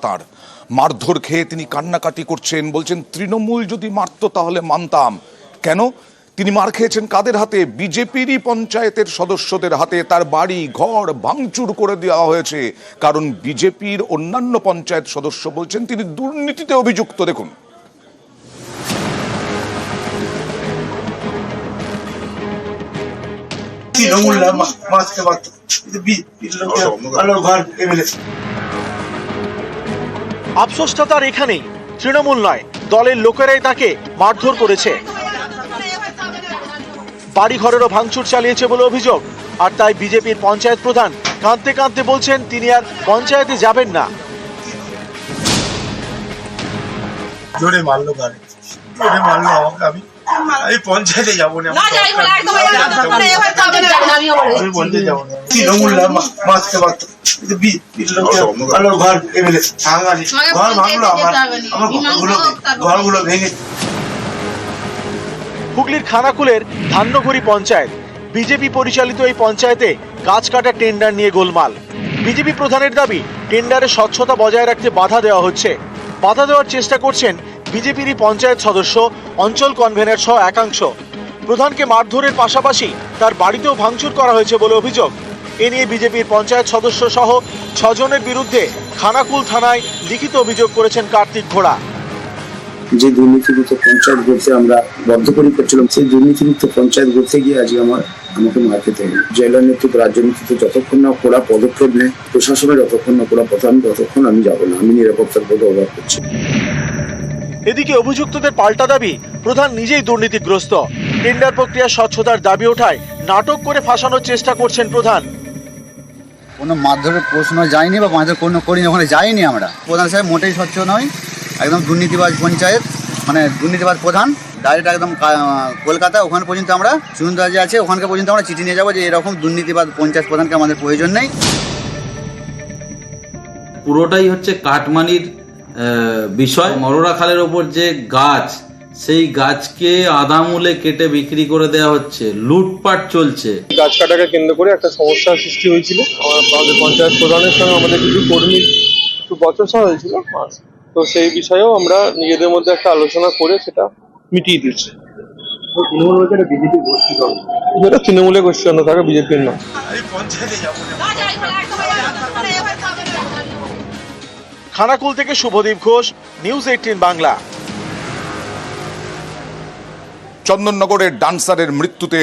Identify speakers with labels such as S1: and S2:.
S1: তার মারধর খেয়ে তিনি কান্নাকাটি করছেন, বলছেন তৃণমূল যদি মারতো তাহলে মানতাম। কেন? তিনি মার খেয়েছেন কাদের হাতে? বিজেপিরই পঞ্চায়েতের সদস্যদের হাতে। তার বাড়ি ঘর ভাঙচুর করে দেওয়া হয়েছে, কারণ বিজেপির অন্যান্য পঞ্চায়েত সদস্য বলছেন তিনি দুর্নীতিতে অভিযুক্ত। দেখুন,
S2: আফসোসটা তার এখানেই, তৃণমূল নয় দলের লোকেরাই তাকে মারধর করেছে, বাড়ি ঘরেরও ভাঙচুর চালিয়েছে বলে অভিযোগ। আর তাই বিজেপির পঞ্চায়েত প্রধান কাঁদতে কাঁদতে বলছেন তিনি আর পঞ্চায়েতে যাবেন না।
S3: জোরে মারলো গাড়ি, জোরে মারলো আমাকে। আমি পঞ্চায়েতে যাবো না, আমি পঞ্চায়েতে যাবো না। তৃণমূল মারতে পারতো, ঘর এমএলএ ঘর ভাঙলো, আমার ঘরগুলো ভেঙে।
S2: হুগলির খানাকুলের ধান্যঘড়ি পঞ্চায়েত, বিজেপি পরিচালিত এই পঞ্চায়েতে গাছ কাটার টেন্ডার নিয়ে গোলমাল। বিজেপি প্রধানের দাবি টেন্ডারে স্বচ্ছতা বজায় রাখতে বাধা দেওয়া হচ্ছে। বাধা দেওয়ার চেষ্টা করছেন বিজেপিরই পঞ্চায়েত সদস্য, অঞ্চল কনভেনার সহ একাংশ। প্রধানকে মারধরের পাশাপাশি তার বাড়িতেও ভাঙচুর করা হয়েছে বলে অভিযোগ। এ নিয়ে বিজেপির পঞ্চায়েত সদস্য সহ 6 জনের বিরুদ্ধে খানাকুল থানায় লিখিত অভিযোগ করেছেন কার্তিক ঘোড়া।
S4: যে দুর্নীতিযুক্ত পঞ্চায়েত গড়তে আমরা বদ্ধপরিকর ছিলাম, সেই দুর্নীতিযুক্ত পঞ্চায়েত গড়তে গিয়ে আজকে আমাকে মার খেতে হবে। জেলার নেতৃত্ব, রাজ্য নেতৃত্ব যতক্ষণ না কড়া পদক্ষেপ নেয়, প্রশাসনের যতক্ষণ না কড়া পথে, আমি ততক্ষণ আমি যাবো না। আমি নিরাপত্তার বোধ অভাব করছি।
S2: এদিকে অভিযুক্তদের পাল্টা দাবি প্রধান নিজেই দুর্নীতিগ্রস্ত। টেন্ডার প্রক্রিয়া স্বচ্ছতার দাবি ওঠায় নাটক করে ফাঁসানোর চেষ্টা করছেন প্রধান।
S5: কোনো মারধরের প্রশ্ন যায়নি বা মারধর কোনো করিনি, ওখানে যাইনি আমরা। প্রধান সাহেব মোটেই স্বচ্ছ নয়, একদম দুর্নীতিবাজ পঞ্চায়েত, মানে দুর্নীতিবাজ প্রধান। ডাইরেক্ট একদম কলকাতা, ওখানে পর্যন্ত আমরা সুন্দর যে আছে ওখানকে পর্যন্ত আমরা চিঠি নিয়ে যাবো যে এরকম দুর্নীতিবাজ পঞ্চায়েত প্রধানকে আমাদের প্রয়োজন নেই।
S6: পুরোটাই হচ্ছে কাটমানির বিষয়। মরোরা খালের ওপর যে গাছ, সেই গাছকে আধামূলে কেটে বিক্রি করে দেওয়া হচ্ছে, লুটপাট চলছে।
S7: গাছ কাটাকে কেন্দ্র করে একটা সমস্যার সৃষ্টি হয়েছিল। আমাদের পঞ্চায়েত প্রধানের সঙ্গে আমাদের কিছু কর্মীর একটু বচসা হয়েছিল, তো সেই বিষয়েও আমরা নিজেদের মধ্যে একটা আলোচনা করে সেটা মিটিয়ে দিচ্ছি। যেটা তৃণমূলের গোষ্ঠী, অন্য থাকে বিজেপির না।
S2: খানাকুল থেকে শুভদীপ ঘোষ, নিউজ 18 বাংলা।
S1: চন্দননগরের ডান্সারের মৃত্যুতে